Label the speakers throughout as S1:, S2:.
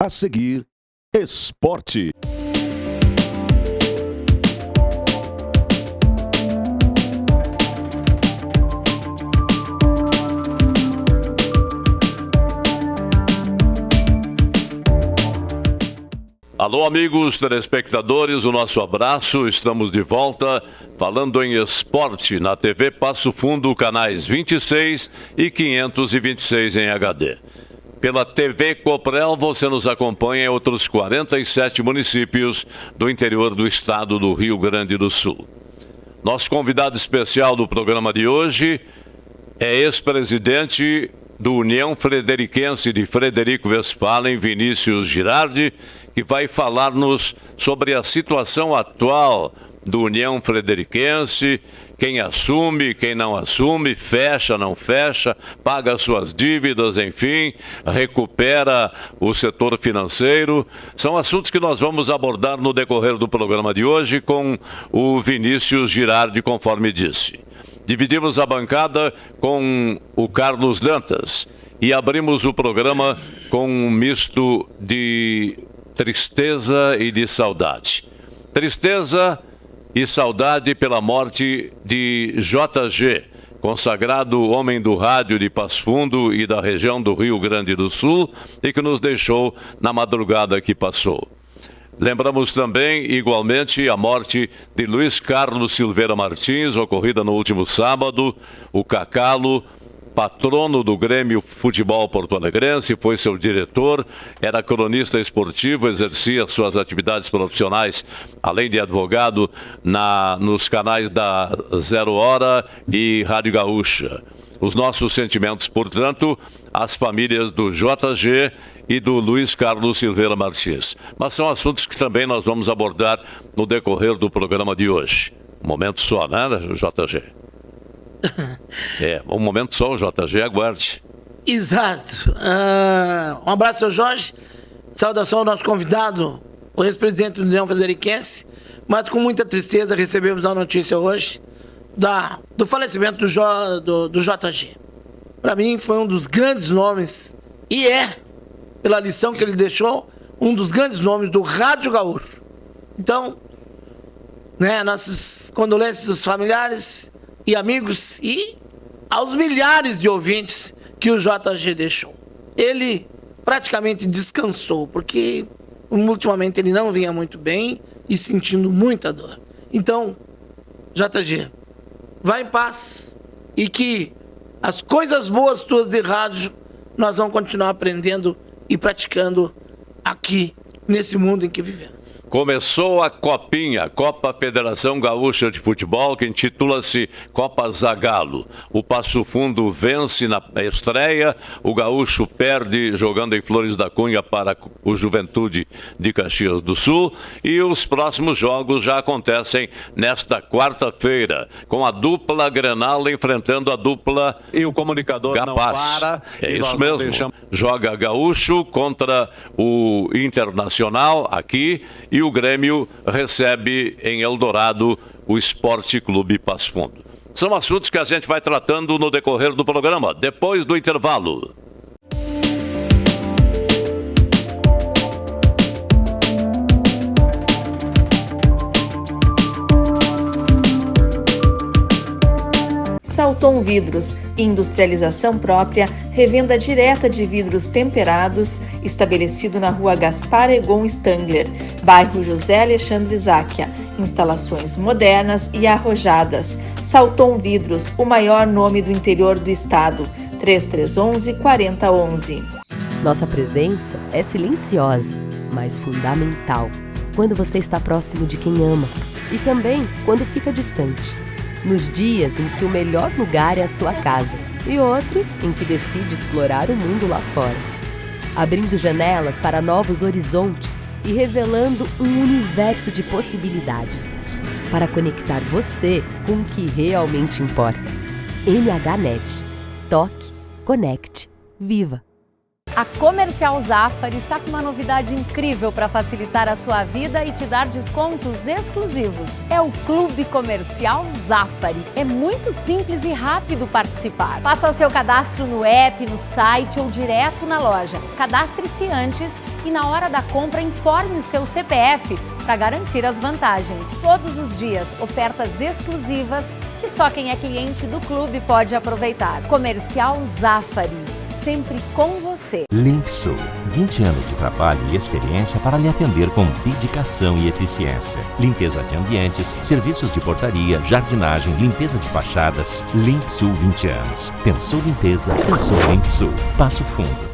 S1: A seguir, esporte.
S2: Alô, amigos telespectadores, o nosso abraço. Estamos de volta falando em esporte na TV Passo Fundo, canais 26 e 526 em HD. Pela TV Coprel, você nos acompanha em outros 47 municípios do interior do estado do Rio Grande do Sul. Nosso convidado especial do programa de hoje é ex-presidente do União Frederiquense de Frederico Westphalen, Vinícius Girardi, que vai falar-nos sobre a situação atual do União Frederiquense, quem assume, quem não assume, fecha, não fecha, paga suas dívidas, enfim, recupera o setor financeiro. São assuntos que nós vamos abordar no decorrer do programa de hoje com o Vinícius Girardi, conforme disse. Dividimos a bancada com o Carlos Dantas e abrimos o programa com um misto de tristeza e de saudade. Tristeza e saudade pela morte de JG, consagrado homem do rádio de Passo Fundo e da região do Rio Grande do Sul, e que nos deixou na madrugada que passou. Lembramos também, igualmente, a morte de Luiz Carlos Silveira Martins, ocorrida no último sábado. O Cacalo, patrono do Grêmio Futebol Porto-Alegrense, foi seu diretor, era cronista esportivo, exercia suas atividades profissionais, além de advogado, nos canais da Zero Hora e Rádio Gaúcha. Os nossos sentimentos, portanto, às famílias do JG e do Luiz Carlos Silveira Martins. Mas são assuntos que também nós vamos abordar no decorrer do programa de hoje. Um momento só, né, JG? Um momento só, o JG, aguarde.
S3: Exato. Um abraço ao Jorge, saudação ao nosso convidado, o ex-presidente do União Frederiquense, mas com muita tristeza recebemos a notícia hoje do falecimento do JG. Para mim foi um dos grandes nomes, e pela lição que ele deixou, um dos grandes nomes do Rádio Gaúcho. Então, nossas condolências aos familiares e amigos e aos milhares de ouvintes que o JG deixou. Ele praticamente descansou, porque ultimamente ele não vinha muito bem e sentindo muita dor. Então, JG, vai em paz e que as coisas boas tuas de rádio nós vamos continuar aprendendo e praticando aqui nesse mundo em que vivemos.
S2: Começou a Copinha, Copa Federação Gaúcha de Futebol, que intitula-se Copa Zagalo. O Passo Fundo vence na estreia, o Gaúcho perde jogando em Flores da Cunha para o Juventude de Caxias do Sul, e os próximos jogos já acontecem nesta quarta-feira, com a dupla Grenal enfrentando a dupla
S4: e o comunicador
S2: Capaz.
S4: Não para.
S2: É isso mesmo. Joga Gaúcho contra o Internacional aqui, e o Grêmio recebe em Eldorado o Esporte Clube Passo Fundo. São assuntos que a gente vai tratando no decorrer do programa, depois do intervalo.
S5: Salton Vidros, industrialização própria, revenda direta de vidros temperados, estabelecido na rua Gaspar Egon Stangler, bairro José Alexandre Záquia. Instalações modernas e arrojadas. Salton Vidros, o maior nome do interior do estado. 3311-4011.
S6: Nossa presença é silenciosa, mas fundamental. Quando você está próximo de quem ama e também quando fica distante. Nos dias em que o melhor lugar é a sua casa e outros em que decide explorar o mundo lá fora. Abrindo janelas para novos horizontes e revelando um universo de possibilidades para conectar você com o que realmente importa. NHNet. Toque, conecte, viva.
S4: A Comercial Zafari está com uma novidade incrível para facilitar a sua vida e te dar descontos exclusivos. É o Clube Comercial Zafari. É muito simples e rápido participar. Faça o seu cadastro no app, no site ou direto na loja. Cadastre-se antes e na hora da compra informe o seu CPF para garantir as vantagens. Todos os dias, ofertas exclusivas que só quem é cliente do clube pode aproveitar. Comercial Zafari, sempre com você.
S7: Limpsul, 20 anos de trabalho e experiência para lhe atender com dedicação e eficiência. Limpeza de ambientes, serviços de portaria, jardinagem, limpeza de fachadas. Limpsul, 20 anos. Pensou limpeza, pensou Limpsul. Passo Fundo.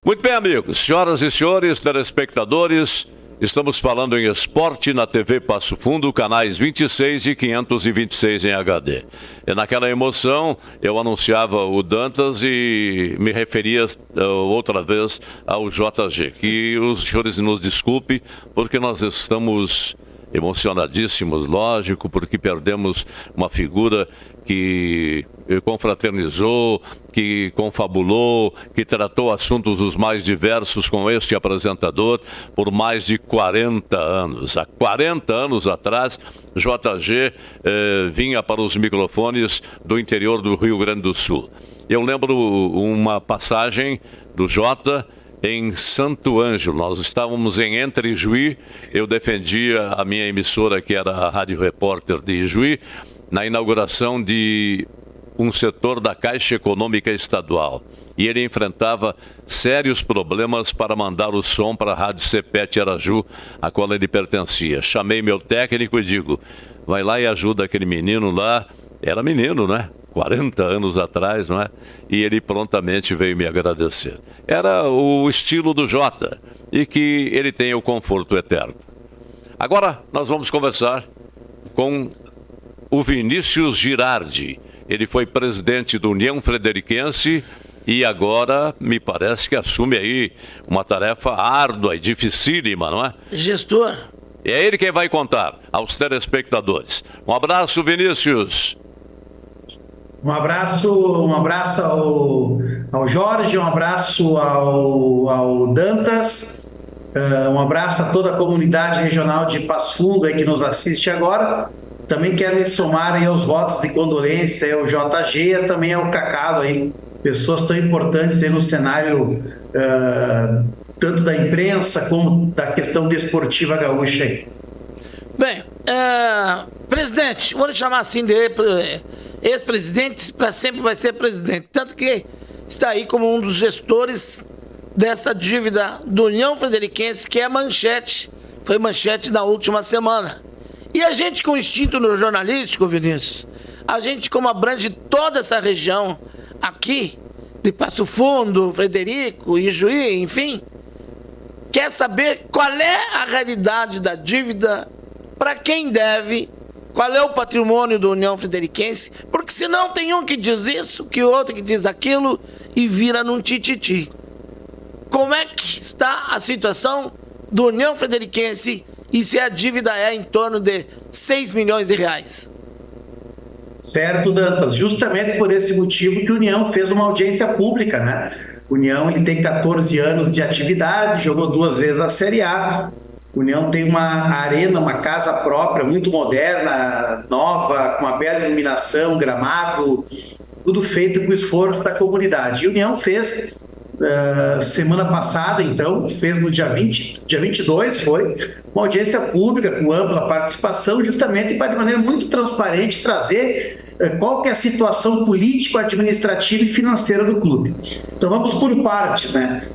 S2: Muito bem, amigos, senhoras e senhores, telespectadores, estamos falando em esporte na TV Passo Fundo, canais 26 e 526 em HD. E naquela emoção, eu anunciava o Dantas e me referia outra vez ao JG. Que os senhores nos desculpem, porque nós estamos emocionadíssimos, lógico, porque perdemos uma figura que confraternizou, que confabulou, que tratou assuntos os mais diversos com este apresentador por mais de 40 anos. Há 40 anos atrás, JG vinha para os microfones do interior do Rio Grande do Sul. Eu lembro uma passagem do Jota em Santo Ângelo. Nós estávamos em Entre Ijuí, eu defendia a minha emissora, que era a Rádio Repórter de Ijuí, na inauguração de um setor da Caixa Econômica Estadual. E ele enfrentava sérios problemas para mandar o som para a Rádio Cepete Araju, a qual ele pertencia. Chamei meu técnico e digo, vai lá e ajuda aquele menino lá. Era menino, né? 40 anos atrás, não é? E ele prontamente veio me agradecer. Era o estilo do Jota, e que ele tenha o conforto eterno. Agora nós vamos conversar com o Vinícius Girardi. Ele foi presidente do União Frederiquense e agora me parece que assume aí uma tarefa árdua e dificílima, não é?
S3: Gestor.
S2: É ele quem vai contar aos telespectadores. Um abraço, Vinícius.
S8: Um abraço ao Jorge, um abraço ao Dantas, um abraço a toda a comunidade regional de Passo Fundo aí que nos assiste agora. Também quero me somar aí aos votos de condolência ao JG e também ao Cacalo aí, pessoas tão importantes aí no cenário tanto da imprensa como da questão desportiva gaúcha aí.
S3: Bem, presidente, vou lhe chamar assim de ex-presidente, para sempre vai ser presidente. Tanto que está aí como um dos gestores dessa dívida do União Frederiquense, que é manchete, foi manchete na última semana. E a gente com instinto no jornalístico, Vinícius, a gente como abrange toda essa região aqui, de Passo Fundo, Frederico, Ijuí, enfim, quer saber qual é a realidade da dívida, para quem deve, qual é o patrimônio do União Frederiquense, porque senão tem um que diz isso, que outro que diz aquilo e vira num tititi. Como é que está a situação do União Frederiquense e se a dívida é em torno de 6 milhões de reais?
S8: Certo, Dantas. Justamente por esse motivo que a União fez uma audiência pública, né? A União ele tem 14 anos de atividade, jogou 2 vezes a Série A. A União tem uma arena, uma casa própria, muito moderna, nova, com uma bela iluminação, gramado, tudo feito com esforço da comunidade. E a União fez, semana passada, então, fez no dia 22, foi uma audiência pública com ampla participação, justamente para, de maneira muito transparente, trazer qual que é a situação político-administrativa e financeira do clube. Então vamos por partes, né?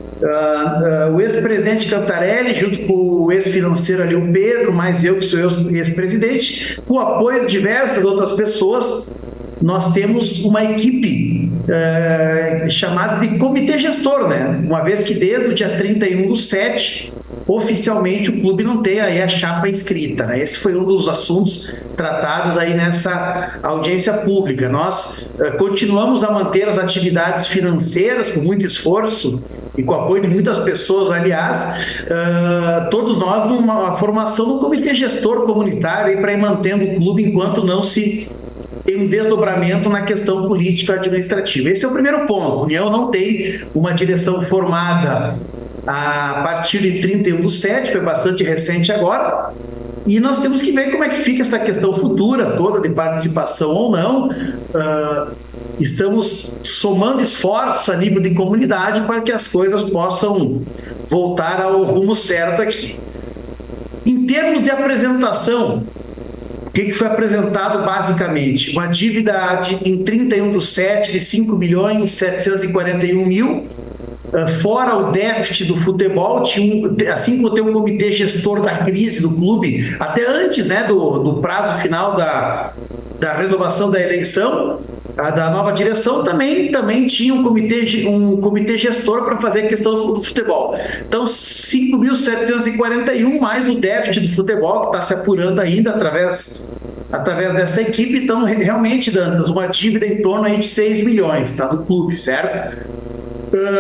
S8: O ex-presidente Cantarelli, junto com o ex-financeiro ali, o Pedro, mais eu que sou ex-presidente, com o apoio de diversas outras pessoas, nós temos uma equipe chamado de comitê gestor, né? Uma vez que desde o dia 31/7, oficialmente o clube não tem aí a chapa escrita, né? Esse foi um dos assuntos tratados aí nessa audiência pública. Nós continuamos a manter as atividades financeiras com muito esforço e com o apoio de muitas pessoas, aliás, todos nós numa formação do comitê gestor comunitário para ir mantendo o clube enquanto não se tem um desdobramento na questão político-administrativa. Esse é o primeiro ponto. A União não tem uma direção formada a partir de 31/7, foi bastante recente agora, e nós temos que ver como é que fica essa questão futura toda de participação ou não. Estamos somando esforços a nível de comunidade para que as coisas possam voltar ao rumo certo aqui. Em termos de apresentação, o que foi apresentado basicamente? Uma dívida em 31/7 de 5.741.000, fora o déficit do futebol, assim como tem um comitê gestor da crise do clube, até antes, né, do prazo final da renovação da eleição, da nova direção, também tinha um comitê gestor para fazer a questão do futebol. Então, 5.741 mais o déficit do futebol, que está se apurando ainda através dessa equipe. Então, realmente, Dantas, uma dívida em torno aí de 6 milhões, tá, do clube, certo?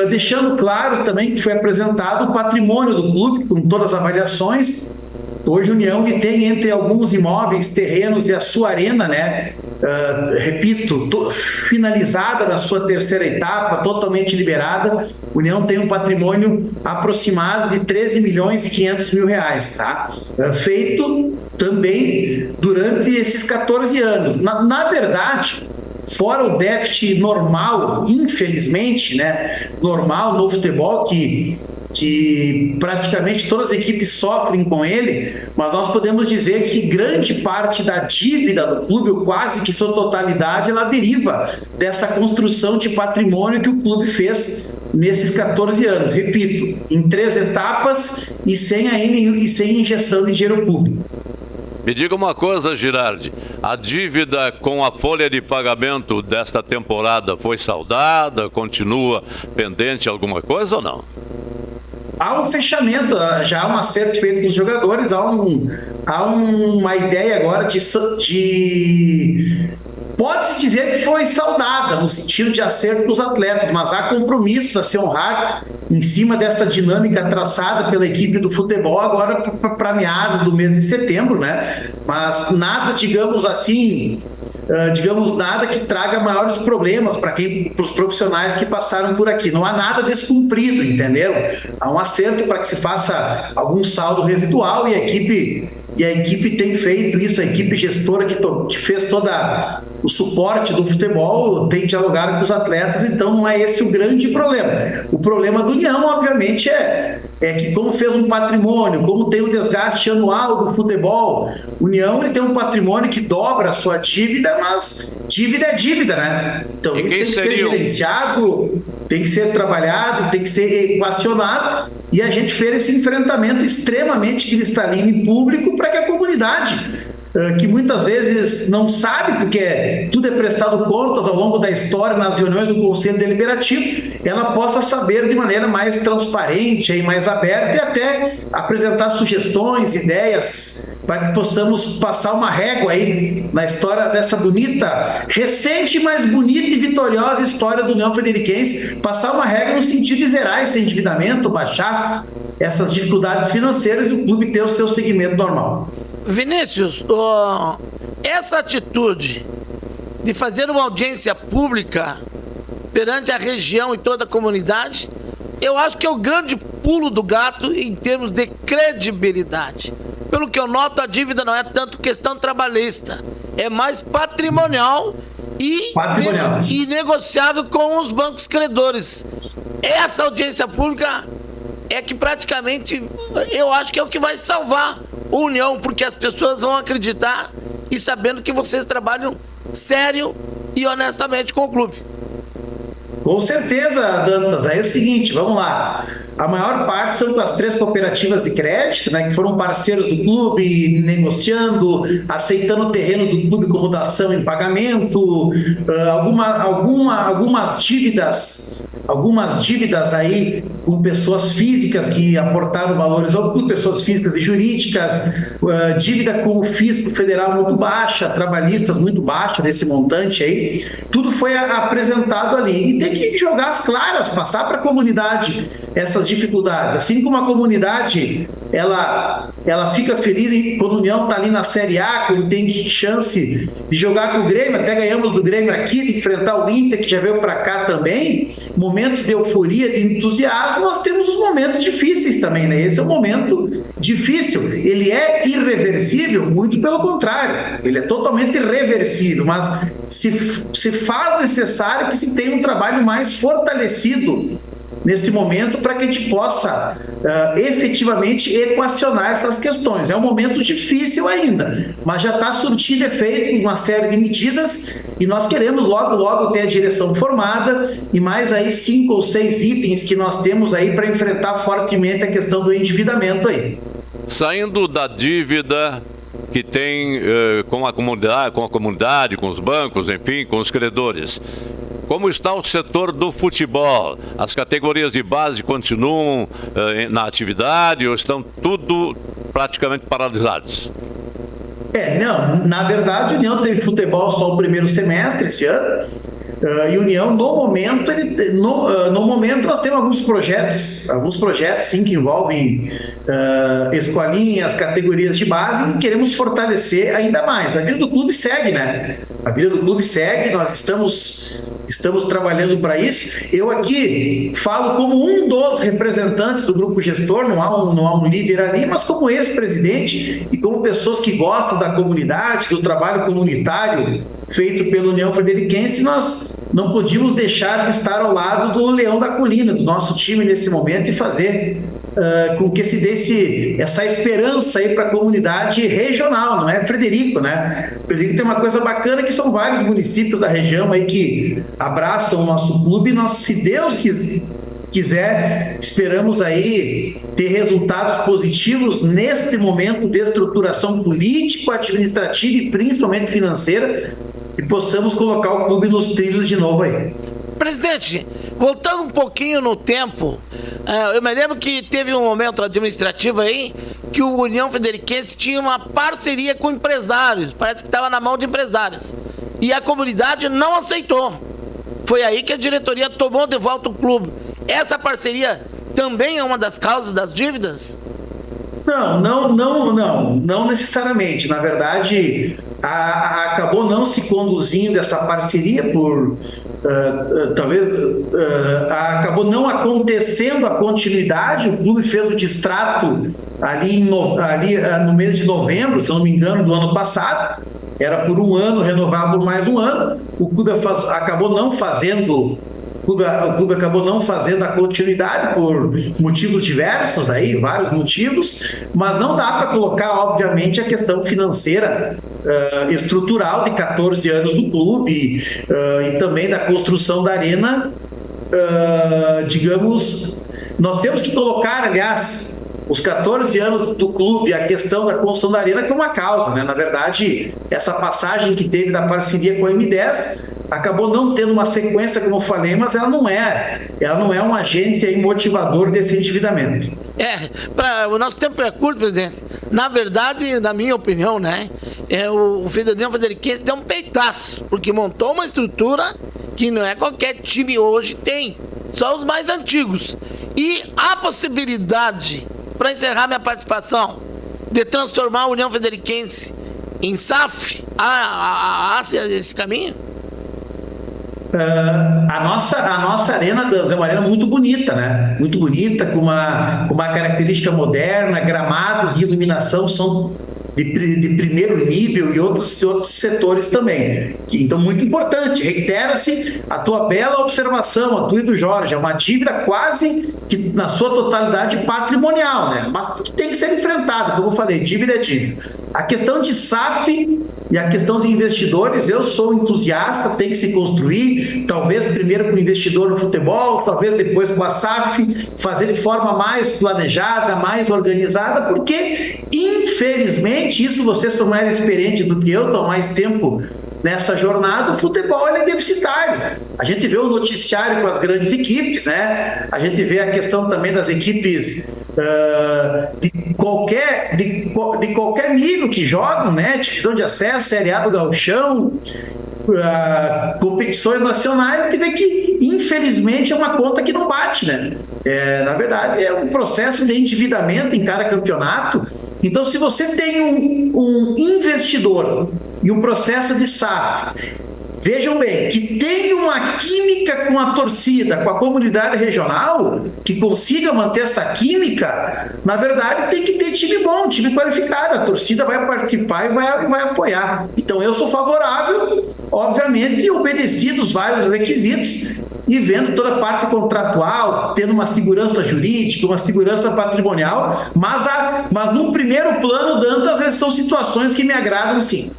S8: Deixando claro também que foi apresentado o patrimônio do clube, com todas as avaliações. Hoje a União tem, entre alguns imóveis, terrenos e a sua arena, né? Repito, finalizada na sua terceira etapa, totalmente liberada. A União tem um patrimônio aproximado de 13.500.000 reais, tá? Feito também durante esses 14 anos. Na verdade, fora o déficit normal, infelizmente, né, normal no futebol, que praticamente todas as equipes sofrem com ele, mas nós podemos dizer que grande parte da dívida do clube, ou quase que sua totalidade, ela deriva dessa construção de patrimônio que o clube fez nesses 14 anos. Repito, em 3 etapas e sem injeção de dinheiro público.
S2: Me diga uma coisa, Girardi, a dívida com a folha de pagamento desta temporada foi saldada, continua pendente alguma coisa ou não?
S8: Há um fechamento, já há um acerto feito com os jogadores, há uma ideia agora pode-se dizer que foi saldada, no sentido de acerto com os atletas, mas há compromissos a se honrar em cima dessa dinâmica traçada pela equipe do futebol agora para meados do mês de setembro, né? Mas nada, digamos assim, nada que traga maiores problemas para os profissionais que passaram por aqui. Não há nada descumprido, entenderam? Há um acerto para que se faça algum saldo residual e a equipe tem feito isso, a equipe gestora que fez todo o suporte do futebol tem dialogado com os atletas, então não é esse o grande problema. O problema do União, obviamente, é que como fez um patrimônio, como tem o desgaste anual do futebol, o União ele tem um patrimônio que dobra a sua dívida, mas dívida é dívida, né? Então isso tem que ser gerenciado, tem que ser trabalhado, tem que ser equacionado, e a gente fez esse enfrentamento extremamente cristalino e público para que a comunidade, que muitas vezes não sabe, porque tudo é prestado contas ao longo da história nas reuniões do Conselho Deliberativo, ela possa saber de maneira mais transparente e mais aberta e até apresentar sugestões, ideias, para que possamos passar uma régua aí na história dessa bonita, recente, mas bonita e vitoriosa história do União Frederiquense, passar uma régua no sentido de zerar esse endividamento, baixar essas dificuldades financeiras e o clube ter o seu segmento normal.
S3: Vinícius, essa atitude de fazer uma audiência pública perante a região e toda a comunidade, eu acho que é o grande pulo do gato em termos de credibilidade. Pelo que eu noto, a dívida não é tanto questão trabalhista, é mais patrimonial e negociável com os bancos credores. Essa audiência pública é que praticamente, eu acho que é o que vai salvar a União, porque as pessoas vão acreditar e sabendo que vocês trabalham sério e honestamente com o clube.
S8: Com certeza, Dantas. Aí é o seguinte, vamos lá. A maior parte são as 3 cooperativas de crédito, né, que foram parceiros do clube, negociando, aceitando terrenos do clube como dação em pagamento, algumas dívidas aí com pessoas físicas que aportaram valores ao clube, pessoas físicas e jurídicas, dívida com o fisco federal muito baixa, trabalhistas muito baixa nesse montante aí. Tudo foi apresentado ali. E tem que jogar as claras, passar para a comunidade essas dificuldades. Assim como a comunidade ela fica feliz quando o União está ali na Série A, quando tem chance de jogar com o Grêmio, até ganhamos do Grêmio aqui, de enfrentar o Inter, que já veio para cá também, momentos de euforia, de entusiasmo. Nós temos os momentos difíceis também, né? Esse é um momento difícil. Ele é irreversível? Muito pelo contrário, ele é totalmente reversível, mas se faz necessário que se tenha um trabalho mais fortalecido nesse momento para que a gente possa efetivamente equacionar essas questões. É um momento difícil ainda, mas já está surtindo efeito em uma série de medidas e nós queremos logo ter a direção formada e mais aí 5 ou 6 itens que nós temos aí para enfrentar fortemente a questão do endividamento aí.
S2: Saindo da dívida que tem com a comunidade, com os bancos, enfim, com os credores. Como está o setor do futebol? As categorias de base continuam na atividade ou estão tudo praticamente paralisados?
S8: Não, na verdade a União teve futebol só o primeiro semestre esse ano. E União, no momento nós temos alguns projetos sim, que envolvem escolinhas, categorias de base, e queremos fortalecer ainda mais. A vida do clube segue, né? A vida do clube segue, nós estamos trabalhando para isso. Eu aqui falo como um dos representantes do grupo gestor, não há um líder ali, mas como ex-presidente e como pessoas que gostam da comunidade, do trabalho comunitário feito pela União Frederiquense, nós não podíamos deixar de estar ao lado do Leão da Colina, do nosso time nesse momento, e fazer com que se desse essa esperança aí para a comunidade regional, não é Frederico, né? Frederico tem uma coisa bacana que são vários municípios da região aí que abraçam o nosso clube e nós, se Deus quiser, esperamos aí ter resultados positivos neste momento de estruturação político, administrativa e principalmente financeira, e possamos colocar o clube nos trilhos de novo aí.
S3: Presidente, voltando um pouquinho no tempo, eu me lembro que teve um momento administrativo aí que o União Frederiquense tinha uma parceria com empresários, parece que estava na mão de empresários, e a comunidade não aceitou. Foi aí que a diretoria tomou de volta o clube. Essa parceria também é uma das causas das dívidas? Não necessariamente. Na verdade, acabou não se conduzindo essa parceria acabou não acontecendo a continuidade. O clube fez o distrato ali no mês de novembro, se não me engano, do ano passado. Era por um ano, renovar por mais um ano. O clube acabou não fazendo a continuidade por motivos diversos aí, vários motivos, mas não dá para colocar, obviamente, a questão financeira estrutural de 14 anos do clube e também da construção da arena, digamos, nós temos que colocar, aliás, os 14 anos do clube, a questão da construção da arena, que é uma causa, né? Na verdade, essa passagem que teve da parceria com a M10 acabou não tendo uma sequência, como eu falei, mas ela não é um agente aí motivador desse endividamento. O nosso tempo é curto, presidente. Na verdade, na minha opinião, né, o União Frederiquense deu um peitaço, porque montou uma estrutura que não é qualquer time hoje tem, só os mais antigos. E a possibilidade, para encerrar minha participação, de transformar a União Frederiquense em SAF, há esse caminho?
S8: A nossa arena é uma arena muito bonita, né? Muito bonita, com uma característica moderna, gramados e iluminação são de primeiro nível e outros setores também. Então, muito importante, reitera-se a tua bela observação, a tua e do Jorge, é uma dívida quase que na sua totalidade patrimonial, né? Mas que tem que ser enfrentada, como eu falei, dívida é dívida. A questão de SAF e a questão de investidores, eu sou entusiasta, tem que se construir, talvez primeiro com o investidor no futebol, talvez depois com a SAF, fazer de forma mais planejada, mais organizada, porque, infelizmente, isso vocês são mais experientes do que eu, estão mais tempo nessa jornada, o futebol é deficitário. A gente vê o noticiário com as grandes equipes, né? A gente vê a questão também das equipes de qualquer nível que jogam, né? Divisão de acesso, Série A do Gauchão, competições nacionais, a gente vê que, infelizmente, é uma conta que não bate, né? Na verdade, é um processo de endividamento em cada campeonato. Então, se você tem um investidor e um processo de SAF, vejam bem, que tem uma química com a torcida, com a comunidade regional, que consiga manter essa química, na verdade tem que ter time bom, time qualificado, a torcida vai participar e vai apoiar. Então eu sou favorável, obviamente, obedecidos vários requisitos, e vendo toda a parte contratual, tendo uma segurança jurídica, uma segurança patrimonial, mas no primeiro plano, Dantas, essas são situações que me agradam, sim.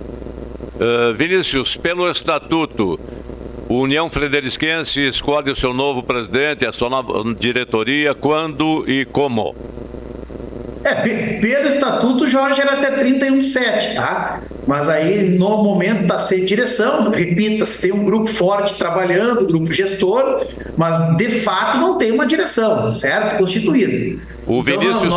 S2: Vinícius, pelo estatuto, o União Frederiquense escolhe o seu novo presidente, a sua nova diretoria, quando e como?
S8: Pelo estatuto, Jorge, era até 31/7, tá? Mas aí, no momento, está sem direção. Repita, tem um grupo forte trabalhando, um grupo gestor, mas, de fato, não tem uma direção, certo? Constituída.
S2: O Vinícius...
S8: Então,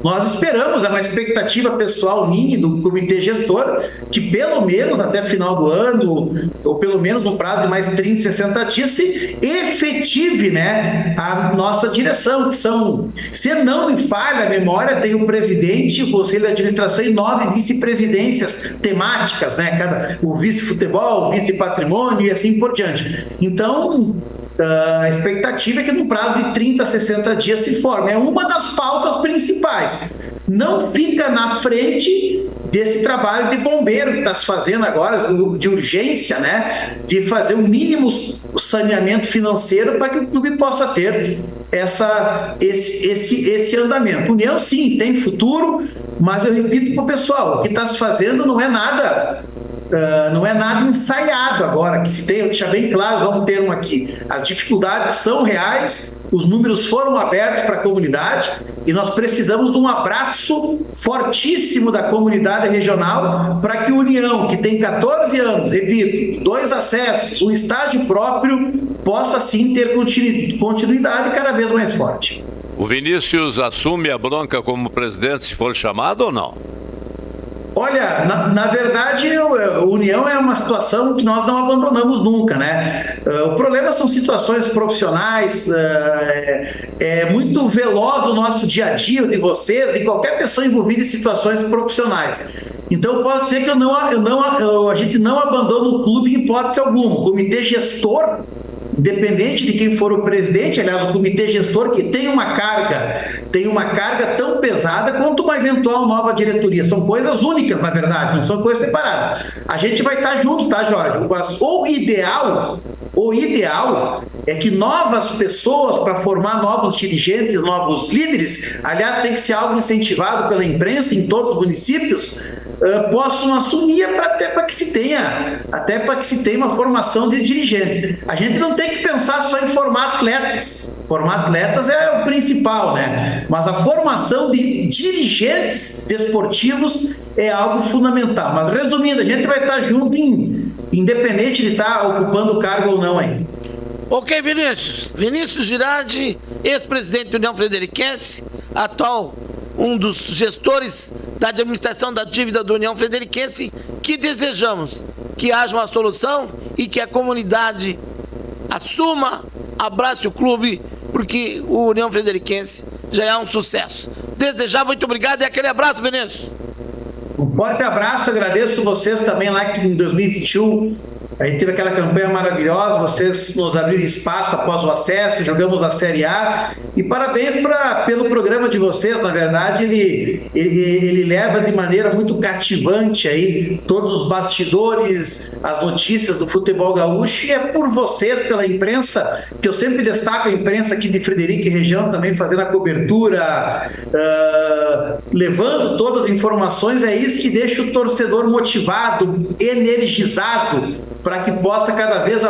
S8: nós esperamos, é uma expectativa pessoal minha do comitê gestor, que pelo menos até final do ano, ou pelo menos no prazo de mais 30, 60 dias, se efetive, né, a nossa direção, que são, se não me falha a memória, tem o presidente, o conselho de administração e 9 vice-presidências temáticas, né, o vice-futebol, o vice-patrimônio e assim por diante. Então, a expectativa é que no prazo de 30 a 60 dias se forme. É uma das pautas principais. Não fica na frente desse trabalho de bombeiro que está se fazendo agora, de urgência, né? De fazer o mínimo saneamento financeiro para que o clube possa ter esse andamento. União, sim, tem futuro, mas eu repito para o pessoal, o que está se fazendo não é nada ensaiado agora, que se tem, eu deixar bem claro, vamos um termo aqui, as dificuldades são reais, os números foram abertos para a comunidade e nós precisamos de um abraço fortíssimo da comunidade regional para que o União, que tem 14 anos, repito, 2 acessos, um estádio próprio, possa sim ter continuidade cada vez mais forte.
S2: O Vinícius assume a bronca como presidente se for chamado ou não?
S8: Olha, na verdade, a União é uma situação que nós não abandonamos nunca, né? O problema são situações profissionais, é muito veloz o nosso dia a dia, de vocês, de qualquer pessoa envolvida em situações profissionais. Então, pode ser que a gente não abandone o clube em hipótese alguma. O comitê gestor, independente de quem for o presidente, aliás, o comitê gestor que tem uma carga tão pesada quanto uma eventual nova diretoria. São coisas únicas, na verdade, não são coisas separadas. A gente vai estar junto, tá, Jorge? Mas o ideal é que novas pessoas, para formar novos dirigentes, novos líderes, aliás, tem que ser algo incentivado pela imprensa em todos os municípios, possam assumir até para que se tenha uma formação de dirigentes. A gente não tem que pensar só em formar atletas. Formar atletas é o principal, né? Mas a formação de dirigentes desportivos é algo fundamental. Mas resumindo, a gente vai estar junto, independente de estar ocupando o cargo ou não aí.
S3: Ok, Vinícius Girardi, ex-presidente da União Frederiquense, atual um dos gestores da administração da dívida da União Frederiquense, que desejamos que haja uma solução e que a comunidade assuma, abrace o clube, porque o União Frederiquense já é um sucesso. Desejar, muito obrigado e aquele abraço, Vinícius.
S8: Um forte abraço, agradeço vocês também lá que em 2021 A gente teve aquela campanha maravilhosa, vocês nos abriram espaço após o acesso, jogamos a Série A, e parabéns pelo programa de vocês. Na verdade, ele leva de maneira muito cativante aí todos os bastidores, as notícias do futebol gaúcho, e é por vocês, pela imprensa, que eu sempre destaco a imprensa aqui de Frederico e região, também fazendo a cobertura, levando todas as informações. É isso que deixa o torcedor motivado, energizado, para que possa cada vez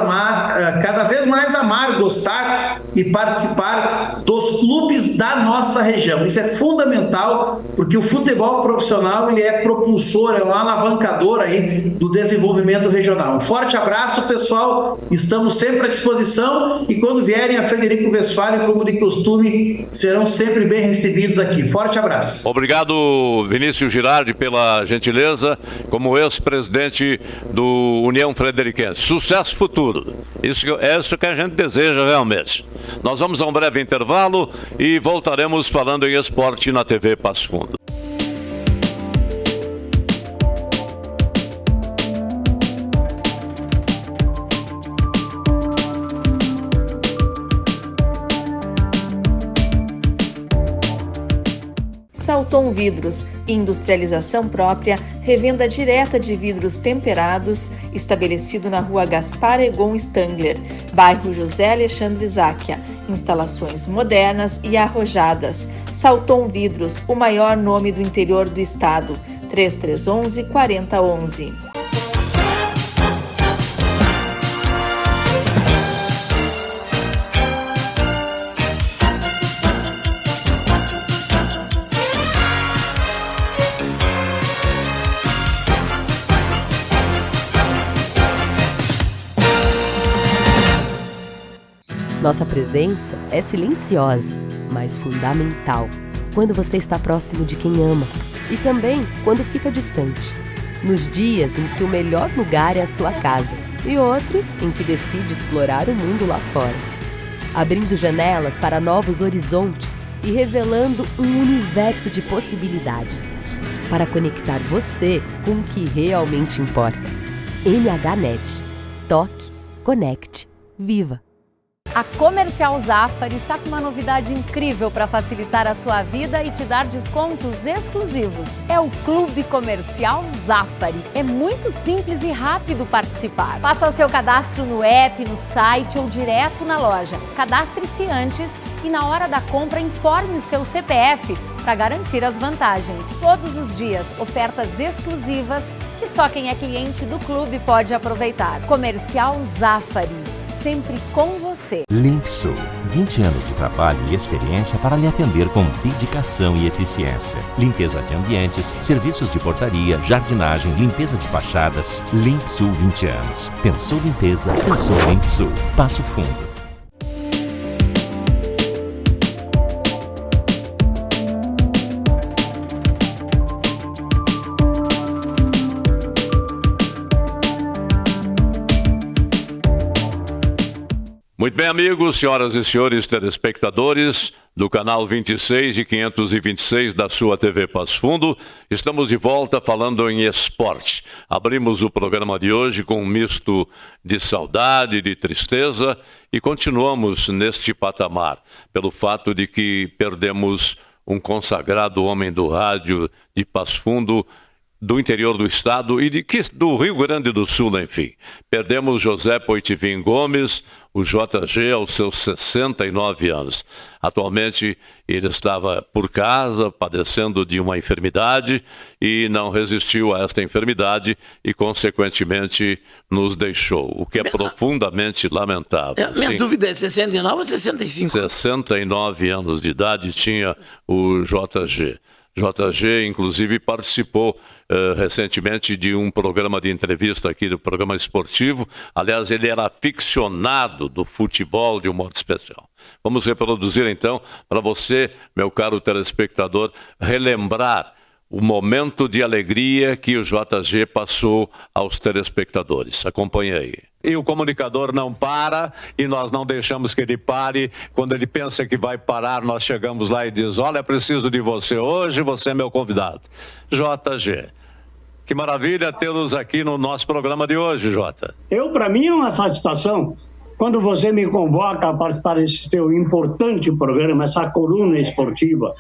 S8: mais amar, gostar e participar dos clubes da nossa região. Isso é fundamental, porque o futebol profissional ele é propulsor, é um alavancador aí do desenvolvimento regional. Um forte abraço, pessoal. Estamos sempre à disposição, e quando vierem a Frederico Westphalen, como de costume, serão sempre bem recebidos aqui. Forte abraço.
S2: Obrigado, Vinícius Girardi, pela gentileza como ex-presidente do União Frederiquense. Sucesso futuro. É isso que a gente deseja realmente. Nós vamos a um breve intervalo e voltaremos falando em esporte na TV Passo Fundo.
S5: Salton Vidros, industrialização própria, revenda direta de vidros temperados, estabelecido na rua Gaspar Egon Stangler, bairro José Alexandre Záquia. Instalações modernas e arrojadas. Salton Vidros, o maior nome do interior do estado. 3311-4011.
S6: Nossa presença é silenciosa, mas fundamental, quando você está próximo de quem ama e também quando fica distante. Nos dias em que o melhor lugar é a sua casa e outros em que decide explorar o mundo lá fora. Abrindo janelas para novos horizontes e revelando um universo de possibilidades para conectar você com o que realmente importa. NHNet. Toque, conecte, viva!
S4: A Comercial Zafari está com uma novidade incrível para facilitar a sua vida e te dar descontos exclusivos. É o Clube Comercial Zafari. É muito simples e rápido participar. Faça o seu cadastro no app, no site ou direto na loja. Cadastre-se antes e na hora da compra informe o seu CPF para garantir as vantagens. Todos os dias, ofertas exclusivas que só quem é cliente do clube pode aproveitar. Comercial Zafari. Sempre com você.
S7: Limpsul, 20 anos de trabalho e experiência para lhe atender com dedicação e eficiência. Limpeza de ambientes, serviços de portaria, jardinagem, limpeza de fachadas. Limpsul, 20 anos. Pensou limpeza, pensou Limpsul. Passo Fundo.
S2: Muito bem, amigos, senhoras e senhores telespectadores do canal 26 e 526 da sua TV Passo Fundo, estamos de volta falando em esporte. Abrimos o programa de hoje com um misto de saudade, de tristeza, e continuamos neste patamar, pelo fato de que perdemos um consagrado homem do rádio de Passo Fundo, do interior do estado e do Rio Grande do Sul, enfim. Perdemos José Poitivin Gomes, o JG, aos seus 69 anos. Atualmente, ele estava por casa, padecendo de uma enfermidade e não resistiu a esta enfermidade e, consequentemente, nos deixou, o que é profundamente lamentável.
S3: Minha dúvida é 69 ou 65?
S2: 69 anos de idade tinha o JG. JG, inclusive, participou recentemente de um programa de entrevista aqui, do programa esportivo. Aliás, ele era aficionado do futebol de um modo especial. Vamos reproduzir, então, para você, meu caro telespectador, relembrar o momento de alegria que o JG passou aos telespectadores. Acompanhe aí.
S9: E o comunicador não para, e nós não deixamos que ele pare. Quando ele pensa que vai parar, nós chegamos lá e diz: olha, preciso de você hoje, você é meu convidado. JG, Que maravilha tê-los aqui no nosso programa de hoje, Jota.
S10: Para mim, é uma satisfação quando você me convoca a participar desse seu importante programa, essa coluna esportiva.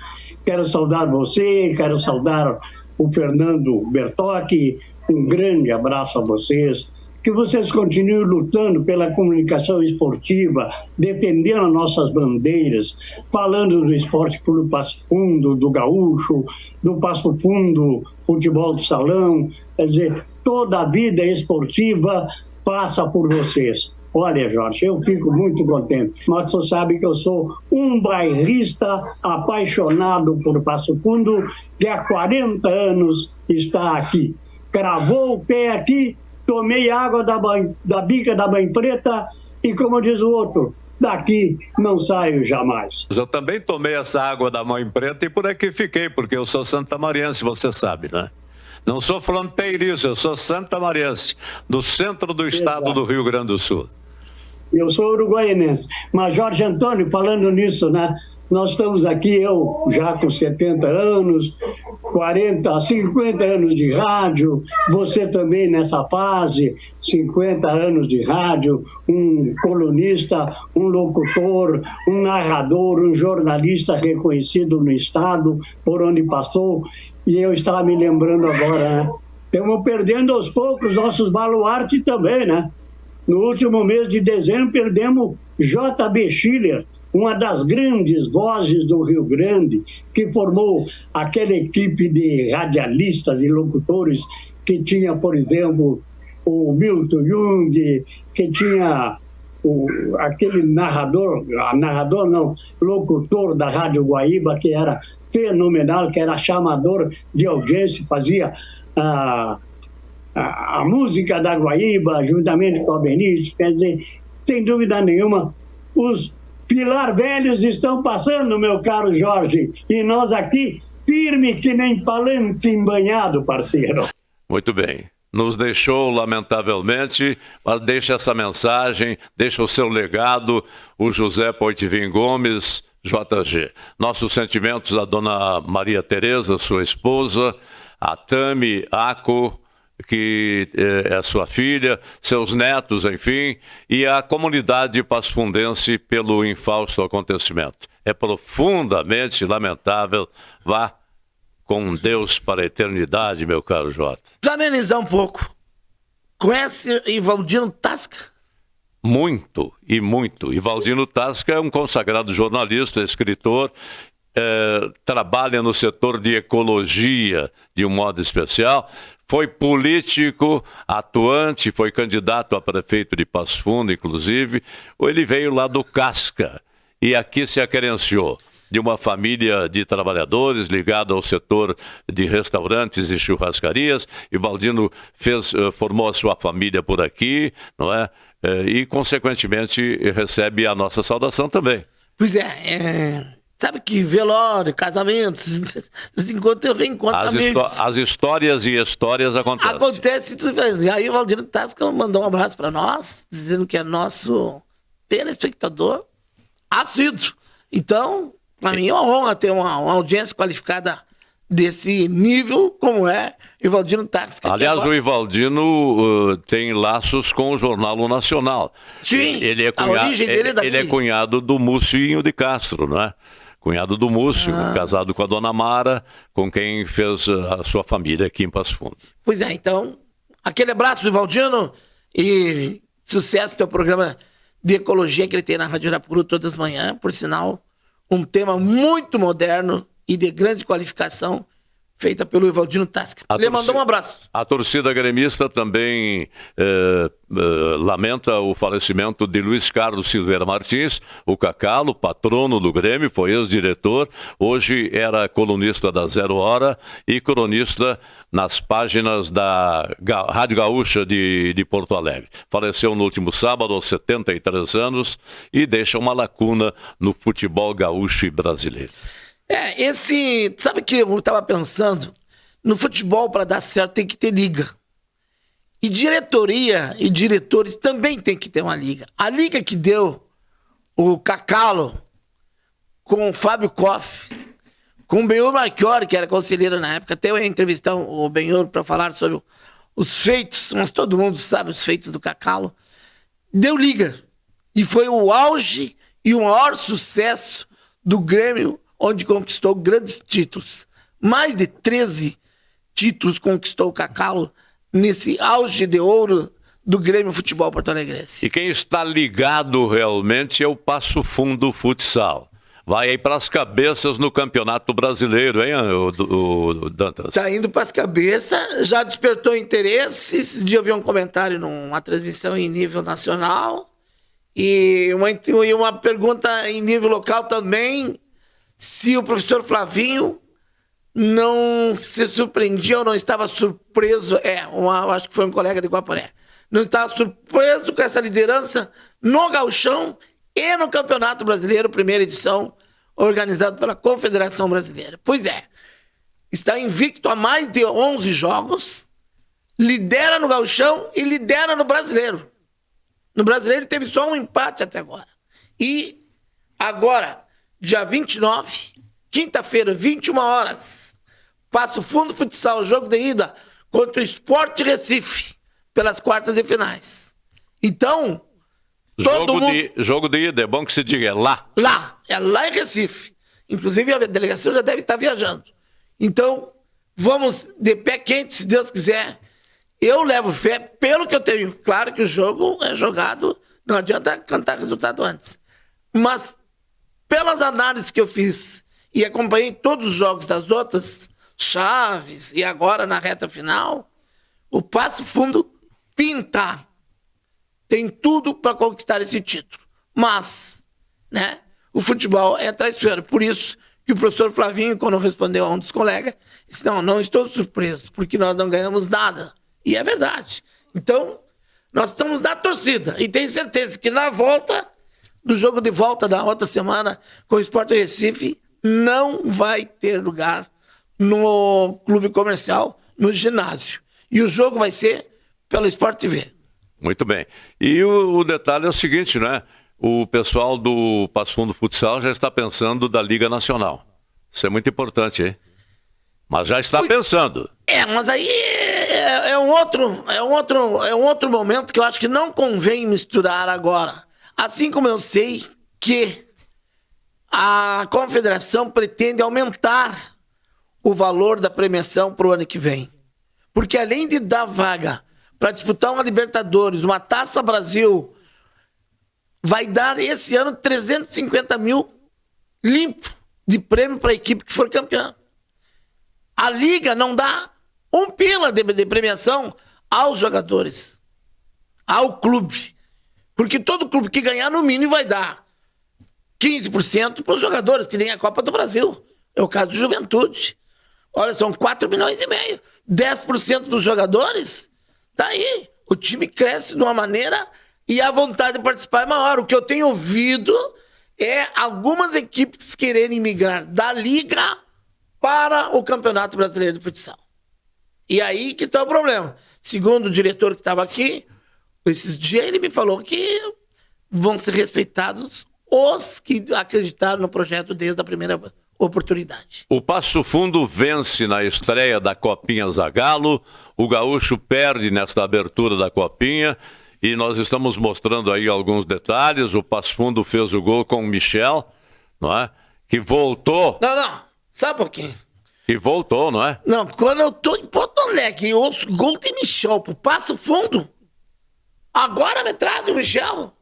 S10: Quero saudar você, quero saudar o Fernando Bertocchi, um grande abraço a vocês. Que vocês continuem lutando pela comunicação esportiva, defendendo nossas bandeiras, falando do Esporte Clube Passo Fundo, do Gaúcho, do Passo Fundo, futebol de salão. Quer dizer, toda a vida esportiva passa por vocês. Olha, Jorge, eu fico muito contente, mas você sabe que eu sou um bairrista apaixonado por Passo Fundo, que há 40 anos está aqui. Cravou o pé aqui, tomei água da bica da Mãe Preta e, como diz o outro, daqui não saio jamais.
S9: Eu também tomei essa água da Mãe Preta e por aqui fiquei, porque eu sou santamariense, você sabe, né? Não sou fronteiriço, eu sou santamariense, do centro do estado do Rio Grande do Sul.
S10: Eu sou uruguaiense. Mas, Jorge Antônio, falando nisso, né? Nós estamos aqui, eu já com 70 anos, 40, 50 anos de rádio, você também nessa fase, 50 anos de rádio, um colunista, um locutor, um narrador, um jornalista reconhecido no estado, por onde passou, e eu estava me lembrando agora, né? Estamos perdendo aos poucos nossos baluartes também, né? No último mês de dezembro perdemos J.B. Schiller, uma das grandes vozes do Rio Grande, que formou aquela equipe de radialistas e locutores que tinha, por exemplo, o Milton Jung, que tinha aquele locutor da Rádio Guaíba, que era fenomenal, que era chamador de audiência, fazia a música da Guaíba, juntamente com a Benício. Quer dizer, sem dúvida nenhuma, os Pilar Velhos estão passando, meu caro Jorge, e nós aqui, firme que nem palanque embanhado, parceiro.
S2: Muito bem. Nos deixou, lamentavelmente, mas deixa essa mensagem, deixa o seu legado, o José Poitvin Gomes, JG. Nossos sentimentos à dona Maria Tereza, sua esposa, a Tami Aco, que é sua filha, seus netos, enfim, e a comunidade pasfundense pelo infausto acontecimento. É profundamente lamentável. Vá com Deus para a eternidade, meu caro Jota.
S3: Para amenizar um pouco, conhece Ivaldino Tasca?
S2: Muito, e muito. Ivaldino Tasca é um consagrado jornalista, escritor, trabalha no setor de ecologia de um modo especial, foi político, atuante, foi candidato a prefeito de Passo Fundo, inclusive. Ele veio lá do Casca e aqui se aquerenciou de uma família de trabalhadores ligada ao setor de restaurantes e churrascarias. Ivaldino formou a sua família por aqui, não é? E, consequentemente, recebe a nossa saudação também.
S3: Pois sabe que velório, casamentos, reencontro amigos.
S2: As histórias e histórias acontecem.
S3: Acontece. E aí o Valdino Tasca mandou um abraço para nós, dizendo que é nosso telespectador assíduo. Então, para mim é uma honra ter uma audiência qualificada desse nível, como é Ivaldino Tasca.
S2: Aliás, o Ivaldino tem laços com o Jornal Nacional.
S3: Sim, a origem dele é daqui.
S2: Ele é cunhado do Múcio de Castro, não é? Cunhado do Múcio, casado com a dona Mara, com quem fez a sua família aqui em Passo Fundo.
S3: Pois é, então, aquele abraço do Ivaldino e sucesso do teu programa de ecologia que ele tem na Rádio Arapuru todas as manhãs, por sinal, um tema muito moderno e de grande qualificação, feita pelo Ivaldino Tasca. Ele mandou um abraço.
S2: A torcida gremista também lamenta o falecimento de Luiz Carlos Silveira Martins, o Cacalo, patrono do Grêmio, foi ex-diretor, hoje era colunista da Zero Hora e cronista nas páginas da Rádio Gaúcha de Porto Alegre. Faleceu no último sábado, aos 73 anos, e deixa uma lacuna no futebol gaúcho e brasileiro.
S3: Sabe que eu estava pensando? No futebol, para dar certo, tem que ter liga. E diretoria e diretores também tem que ter uma liga. A liga que deu o Cacalo com o Fábio Koff, com o Benhur Marchiori, que era conselheiro na época. Até eu ia entrevistar o Benhur para falar sobre os feitos, mas todo mundo sabe os feitos do Cacalo. Deu liga. E foi o auge e o maior sucesso do Grêmio, onde conquistou grandes títulos. Mais de 13 títulos conquistou o Cacalo nesse auge de ouro do Grêmio Futebol Porto Alegrense.
S2: E quem está ligado realmente é o Passo Fundo Futsal. Vai aí para as cabeças no Campeonato Brasileiro, hein, o Dantas?
S3: Tá indo para as cabeças, já despertou interesse. Esses dias eu vi um comentário numa transmissão em nível nacional e uma pergunta em nível local também, se o professor Flavinho não se surpreendia ou não estava surpreso, acho que foi um colega de Guaporé, não estava surpreso com essa liderança no Gauchão e no Campeonato Brasileiro, primeira edição, organizado pela Confederação Brasileira. Pois é, está invicto há mais de 11 jogos, lidera no Gauchão e lidera no Brasileiro. No Brasileiro teve só um empate até agora. E agora, dia 29, quinta-feira, 21 horas, Passo Fundo Futsal, jogo de ida contra o Sport Recife, pelas quartas e finais. Então,
S2: jogo de ida, é bom que se diga, é lá.
S3: É lá em Recife. Inclusive, a delegação já deve estar viajando. Então, vamos de pé quente, se Deus quiser. Eu levo fé, pelo que eu tenho. Claro que o jogo é jogado, não adianta cantar resultado antes. Mas, pelas análises que eu fiz e acompanhei todos os jogos das outras chaves e agora na reta final, o Passo Fundo pinta. Tem tudo para conquistar esse título. Mas, né, o futebol é traiçoeiro. Por isso que o professor Flavinho, quando respondeu a um dos colegas, disse, não estou surpreso, porque nós não ganhamos nada. E é verdade. Então, nós estamos na torcida. E tenho certeza que na volta, do jogo de volta da outra semana, com o Sport Recife, não vai ter lugar no clube comercial, no ginásio. E o jogo vai ser pelo Sport TV.
S2: Muito bem. E o detalhe é o seguinte, né? O pessoal do Passo Fundo Futsal já está pensando da Liga Nacional. Isso é muito importante, hein? Mas já está pensando.
S3: Mas aí é um outro momento que eu acho que não convém misturar agora. Assim como eu sei que a Confederação pretende aumentar o valor da premiação para o ano que vem. Porque além de dar vaga para disputar uma Libertadores, uma Taça Brasil, vai dar esse ano 350 mil limpo de prêmio para a equipe que for campeã. A Liga não dá um pila de premiação aos jogadores, ao clube. Porque todo clube que ganhar, no mínimo, vai dar 15% para os jogadores, que nem a Copa do Brasil. É o caso do Juventude. Olha, são 4,5 milhões. 10% dos jogadores, daí o time cresce de uma maneira e a vontade de participar é maior. O que eu tenho ouvido é algumas equipes quererem migrar da Liga para o Campeonato Brasileiro de Futsal. E aí que está o problema. Segundo o diretor que estava aqui, esses dias ele me falou que vão ser respeitados os que acreditaram no projeto desde a primeira oportunidade.
S2: O Passo Fundo vence na estreia da Copinha Zagalo, o Gaúcho perde nesta abertura da Copinha e nós estamos mostrando aí alguns detalhes. O Passo Fundo fez o gol com o Michel, não é? Que voltou.
S3: Não, sabe por quê?
S2: Que voltou, não é?
S3: Não, quando eu tô em Porto Alegre e ouço gol de Michel pro Passo Fundo, agora me traz o Michel.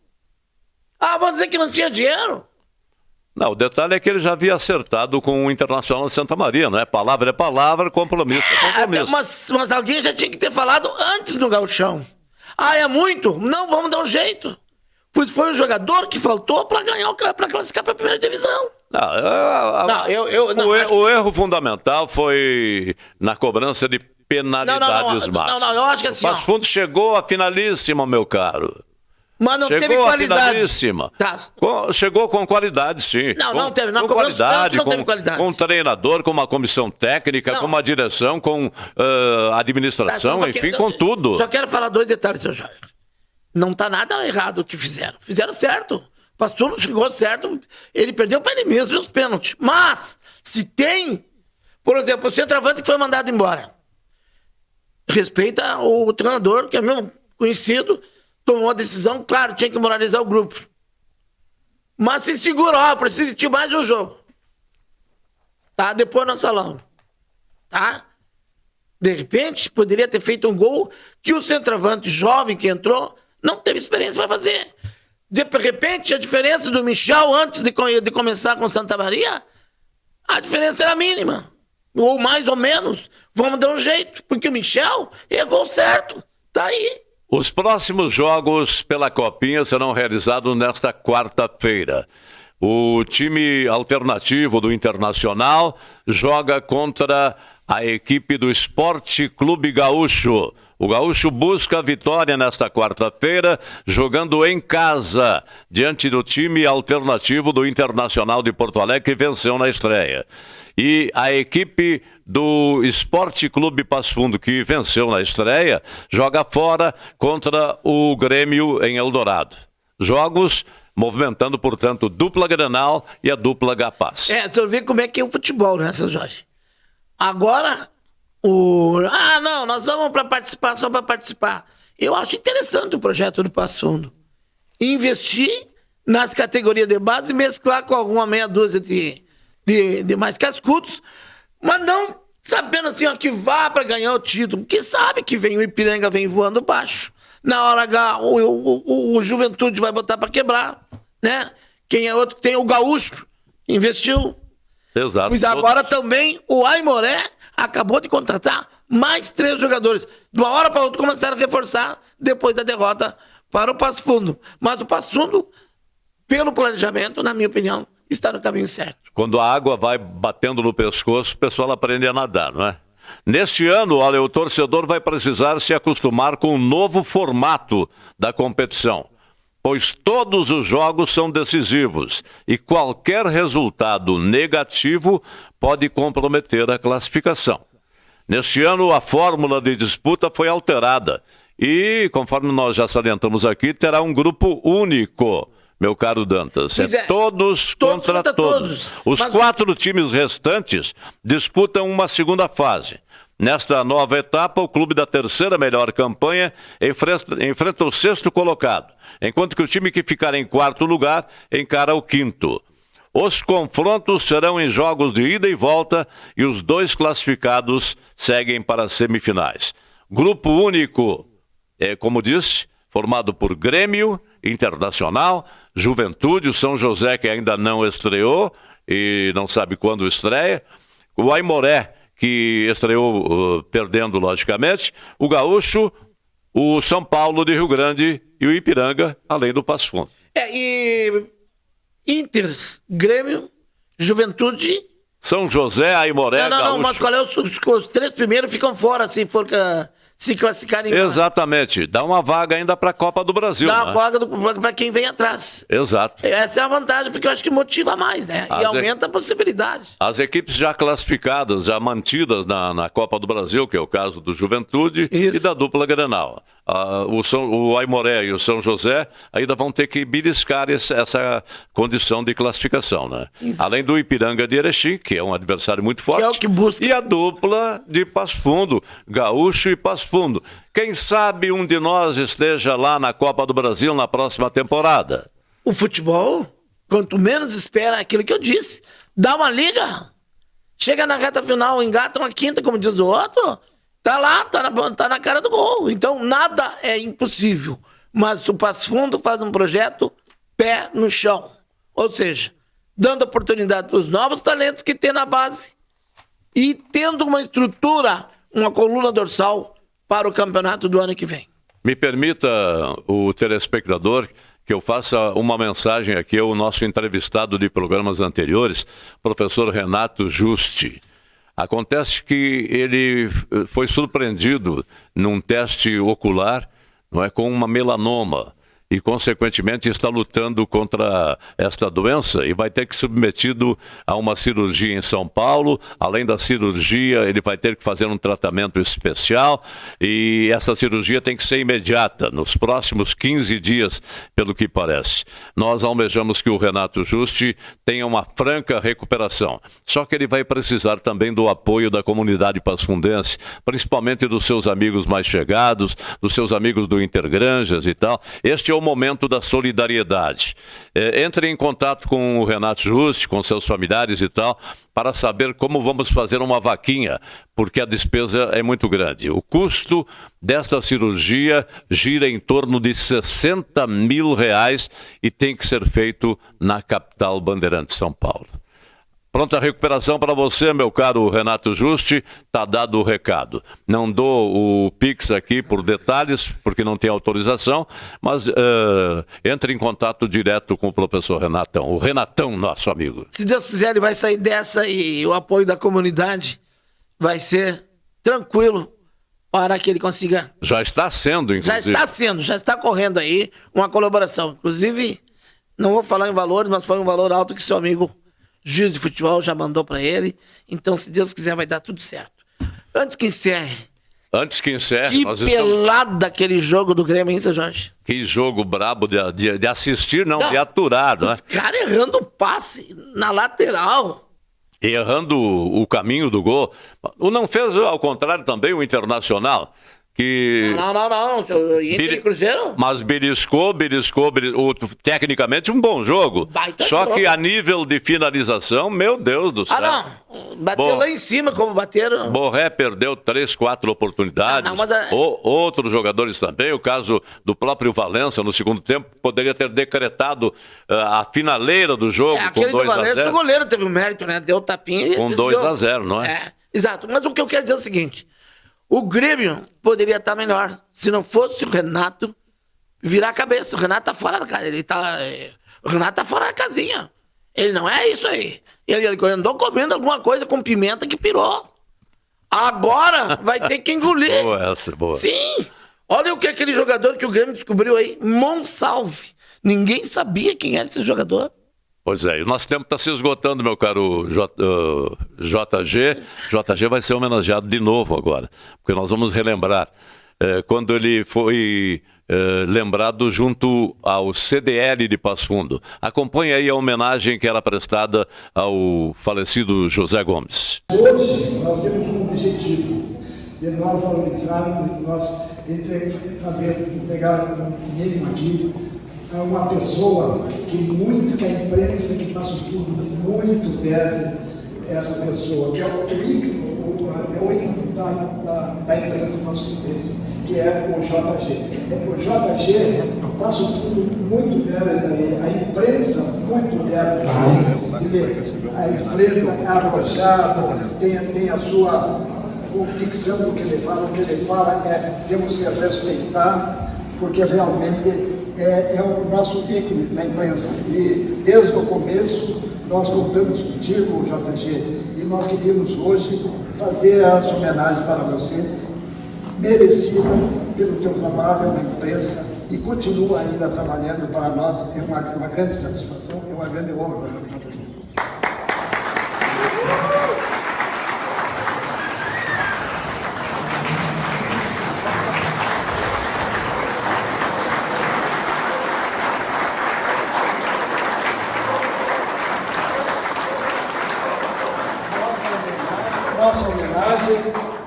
S3: Vão dizer que não tinha dinheiro.
S2: Não, o detalhe é que ele já havia acertado com o Internacional de Santa Maria, não é? Palavra é palavra, compromisso é compromisso.
S3: Mas alguém já tinha que ter falado antes no Gauchão. É muito? Não, vamos dar um jeito. Pois foi o jogador que faltou para classificar para a primeira divisão.
S2: O erro fundamental foi na cobrança de penalidades máximas.
S3: Não, eu acho que assim.
S2: O Passo Fundo chegou à finalíssima, meu caro.
S3: Mas não teve qualidade.
S2: Tá. Chegou com qualidade, sim.
S3: Não teve. Na
S2: qualidade,
S3: não teve qualidade.
S2: Com um treinador, com uma comissão técnica, com uma direção, com administração, enfim, com tudo.
S3: Só quero falar 2 detalhes, seu Jorge. Não está nada errado o que fizeram. Fizeram certo. Passo Fundo chegou certo, ele perdeu para ele mesmo os pênaltis. Mas, se tem, por exemplo, o centroavante que foi mandado embora, respeita o treinador, que é meu conhecido, tomou a decisão, claro, tinha que moralizar o grupo. Mas se segurou, precisa de mais um jogo. Tá? Depois nós falamos. Tá? De repente, poderia ter feito um gol que o centroavante jovem que entrou não teve experiência para fazer. De repente, a diferença do Michel antes de começar com Santa Maria, a diferença era mínima. Ou mais ou menos. Vamos dar um jeito. Porque o Michel é gol certo. Tá aí.
S2: Os próximos jogos pela Copinha serão realizados nesta quarta-feira. O time alternativo do Internacional joga contra a equipe do Esporte Clube Gaúcho. O Gaúcho busca a vitória nesta quarta-feira, jogando em casa, diante do time alternativo do Internacional de Porto Alegre, que venceu na estreia. E a equipe do Esporte Clube Passo Fundo, que venceu na estreia, joga fora contra o Grêmio em Eldorado. Jogos movimentando, portanto, dupla Grenal e a dupla Gapaz.
S3: Você vê como é que é o futebol, né, seu Jorge? Agora, não, nós vamos para participar só para participar. Eu acho interessante o projeto do Passo Fundo. Investir nas categorias de base e mesclar com alguma meia dúzia de mais cascudos, mas não sabendo assim, ó, que vá para ganhar o título, porque sabe que vem o Ipiranga, vem voando baixo. Na hora H, o Juventude vai botar para quebrar, né? Quem é outro que tem o Gaúcho, investiu.
S2: Exato.
S3: Pois agora também o Aimoré acabou de contratar mais 3 jogadores. De uma hora para outra começaram a reforçar depois da derrota para o Passo Fundo. Mas o Passo Fundo, pelo planejamento, na minha opinião, está no caminho certo.
S2: Quando a água vai batendo no pescoço, o pessoal aprende a nadar, não é? Neste ano, olha, o torcedor vai precisar se acostumar com o novo formato da competição, pois todos os jogos são decisivos e qualquer resultado negativo pode comprometer a classificação. Neste ano, a fórmula de disputa foi alterada e, conforme nós já salientamos aqui, terá um grupo único, meu caro Dantas. Todos contra todos. Os 4 times restantes disputam uma segunda fase. Nesta nova etapa, o clube da terceira melhor campanha enfrenta o 6º colocado, enquanto que o time que ficar em 4º lugar encara o 5º. Os confrontos serão em jogos de ida e volta e os 2 classificados seguem para as semifinais. Grupo único, como disse, formado por Grêmio, Internacional, Juventude, o São José, que ainda não estreou e não sabe quando estreia, o Aimoré, que estreou perdendo, logicamente, o Gaúcho, o São Paulo de Rio Grande e o Ipiranga, além do Passo Fundo.
S3: E Inter, Grêmio, Juventude...
S2: São José, Aimoré, Gaúcho. Não,
S3: mas qual é os 3 primeiros ficam fora, se for... se classificarem.
S2: Exatamente. Dá uma vaga ainda para a Copa do Brasil.
S3: Dá uma vaga para quem vem atrás.
S2: Exato.
S3: Essa é a vantagem, porque eu acho que motiva mais, né? E aumenta a possibilidade. As
S2: equipes já classificadas, já mantidas na Copa do Brasil, que é o caso do Juventude e da dupla Grenal. O Aimoré e o São José ainda vão ter que beliscar essa condição de classificação, né? Exato. Além do Ipiranga de Erechim, que é um adversário muito forte.
S3: Que é o que busca.
S2: E a dupla de Passo Fundo, Gaúcho e Passo Fundo. Quem sabe um de nós esteja lá na Copa do Brasil na próxima temporada.
S3: O futebol, quanto menos espera, aquilo que eu disse, dá uma liga, chega na reta final, engata uma quinta, como diz o outro, tá lá, tá na cara do gol. Então nada é impossível. Mas o Passo Fundo faz um projeto pé no chão. Ou seja, dando oportunidade para os novos talentos que tem na base e tendo uma estrutura, uma coluna dorsal para o campeonato do ano que vem.
S2: Me permita, o telespectador, que eu faça uma mensagem aqui ao nosso entrevistado de programas anteriores, professor Renato Juste. Acontece que ele foi surpreendido num teste ocular, não é, com uma melanoma. e, consequentemente, está lutando contra esta doença e vai ter que ser submetido a uma cirurgia em São Paulo. Além da cirurgia, ele vai ter que fazer um tratamento especial e essa cirurgia tem que ser imediata, nos próximos 15 dias, pelo que parece. Nós almejamos que o Renato Juste tenha uma franca recuperação, só que ele vai precisar também do apoio da comunidade pasfundense, principalmente dos seus amigos mais chegados, dos seus amigos do Intergranjas e tal. Este é o momento da solidariedade. Entre em contato com o Renato Juste, com seus familiares e tal, para saber como vamos fazer uma vaquinha, porque a despesa é muito grande. O custo desta cirurgia gira em torno de R$60 mil e tem que ser feito na capital bandeirante São Paulo. Pronta recuperação para você, meu caro Renato Juste, está dado o recado. Não dou o Pix aqui por detalhes, porque não tem autorização, mas entre em contato direto com o professor Renatão, o Renatão, nosso amigo.
S3: Se Deus quiser, ele vai sair dessa e o apoio da comunidade vai ser tranquilo para que ele consiga...
S2: Já está sendo, inclusive.
S3: Já está correndo aí uma colaboração. Inclusive, não vou falar em valores, mas foi um valor alto que seu amigo... juiz de futebol já mandou para ele. Então, se Deus quiser, vai dar tudo certo. Antes que encerre.
S2: Que
S3: nós pelada aquele jogo do Grêmio, hein, seu Jorge?
S2: Que jogo brabo de assistir, não, de aturar, não é?
S3: Os caras errando o passe na lateral.
S2: Errando o caminho do gol. Não fez, ao contrário, também o Internacional? Que...
S3: Não. Inter e Cruzeiro?
S2: Mas beliscou, tecnicamente um bom jogo. Só que a nível de finalização, meu Deus do céu.
S3: Bateu lá em cima, como bateram.
S2: Borré perdeu 3, 4 oportunidades. Outros jogadores também. O caso do próprio Valença no segundo tempo poderia ter decretado a finaleira do jogo.
S3: Aquele do Valença, o goleiro teve um mérito, né? Deu tapinha.
S2: Com 2-0, não é?
S3: Exato. Mas o que eu quero dizer é o seguinte. O Grêmio poderia estar melhor se não fosse o Renato virar a cabeça. O Renato tá fora da casa. O Renato tá fora da casinha. Ele não é isso aí. Ele andou comendo alguma coisa com pimenta que pirou. Agora vai ter que engolir.
S2: Boa.
S3: Sim. Olha o que aquele jogador que o Grêmio descobriu aí. Monsalve. Ninguém sabia quem era esse jogador.
S2: Pois é, e o nosso tempo está se esgotando, meu caro JG. JG vai ser homenageado de novo agora, porque nós vamos relembrar quando ele foi lembrado junto ao CDL de Passo Fundo. Acompanhe aí a homenagem que era prestada ao falecido José Gomes.
S11: Hoje nós temos um objetivo de nós valorizarmos, de nós entregar um mínimo aqui a uma pessoa que a imprensa que Passo Fundo muito deve essa pessoa, que é o ícone da imprensa passufundense, que é o JG. O JG, Passo Fundo muito deve, a imprensa muito deve, a imprensa é arrojada, tem a sua convicção do que ele fala. O que ele fala temos que respeitar, porque realmente é o nosso ícone na imprensa. E desde o começo nós contamos contigo, JG, e nós queríamos hoje fazer essa homenagem para você, merecida pelo teu trabalho na imprensa, e continua ainda trabalhando para nós. É uma grande satisfação, é uma grande honra para nós, JG. Nossa homenagem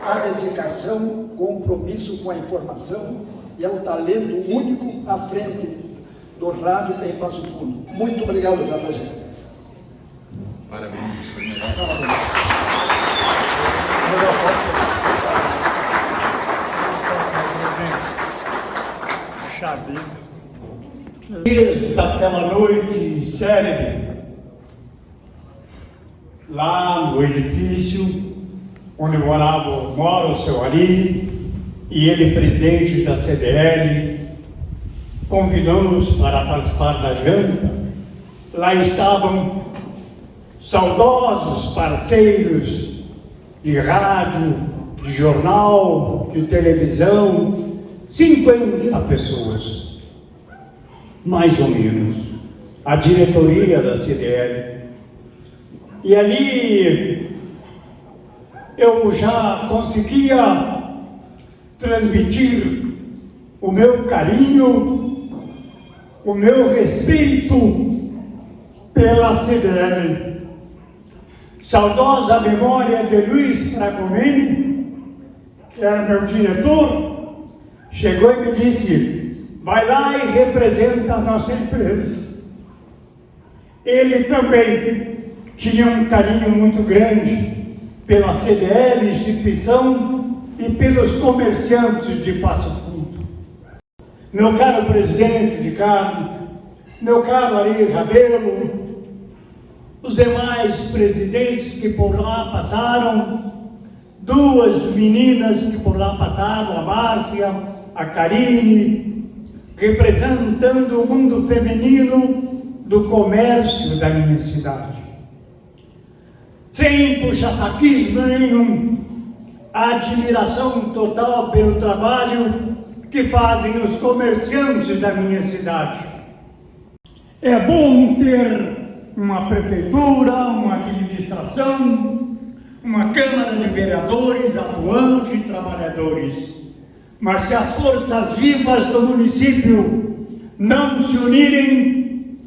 S11: à dedicação, compromisso com a informação e ao talento único à frente do rádio em Passo Fundo. Muito obrigado, JG.
S12: Parabéns, isso foi
S10: Desde aquela noite célebre, lá no edifício onde mora o seu Ari, e ele, presidente da CDL, convidou-nos para participar da janta. Lá estavam saudosos parceiros de rádio, de jornal, de televisão, 50 pessoas. mais ou menos, a diretoria da CDL. E ali eu já conseguia transmitir o meu carinho, o meu respeito pela CDL. Saudosa memória de Luiz Fragomeni, que era meu diretor, chegou e me disse: vai lá e representa a nossa empresa. Ele também tinha um carinho muito grande pela CDL, instituição, e pelos comerciantes de Passo Fundo. Meu caro presidente de carne, meu caro Ari Rabelo, os demais presidentes que por lá passaram, duas meninas que por lá passaram, a Márcia, a Karine, representando o mundo feminino do comércio da minha cidade. Sem puxa-saquismo nenhum, a admiração total pelo trabalho que fazem os comerciantes da minha cidade. É bom ter uma prefeitura, uma administração, uma Câmara de Vereadores atuante e trabalhadores. Mas se as forças vivas do município não se unirem,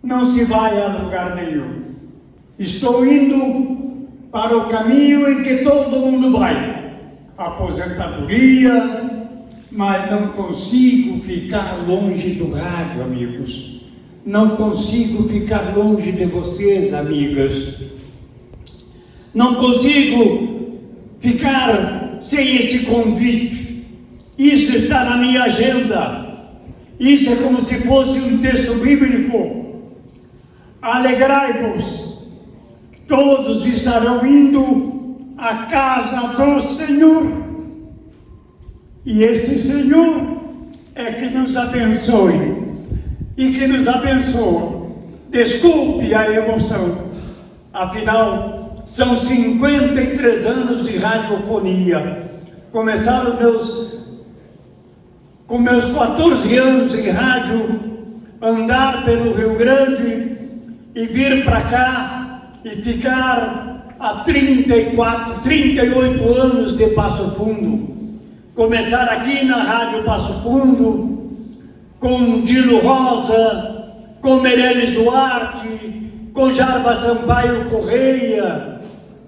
S10: não se vai a lugar nenhum. Estou indo para o caminho em que todo mundo vai. Aposentadoria, mas não consigo ficar longe do rádio, amigos. Não consigo ficar longe de vocês, amigas. Não consigo ficar sem este convite. Isso está na minha agenda. Isso é como se fosse um texto bíblico. Alegrai-vos, todos estarão indo à casa do Senhor. E este Senhor é que nos abençoe e que nos abençoa. Desculpe a emoção, afinal, são 53 anos de radiofonia. Começaram com meus 14 anos em rádio, andar pelo Rio Grande e vir para cá e ficar há 38 anos de Passo Fundo. Começar aqui na Rádio Passo Fundo, com Dilo Rosa, com Meirelles Duarte, com Jarba Sampaio Correia,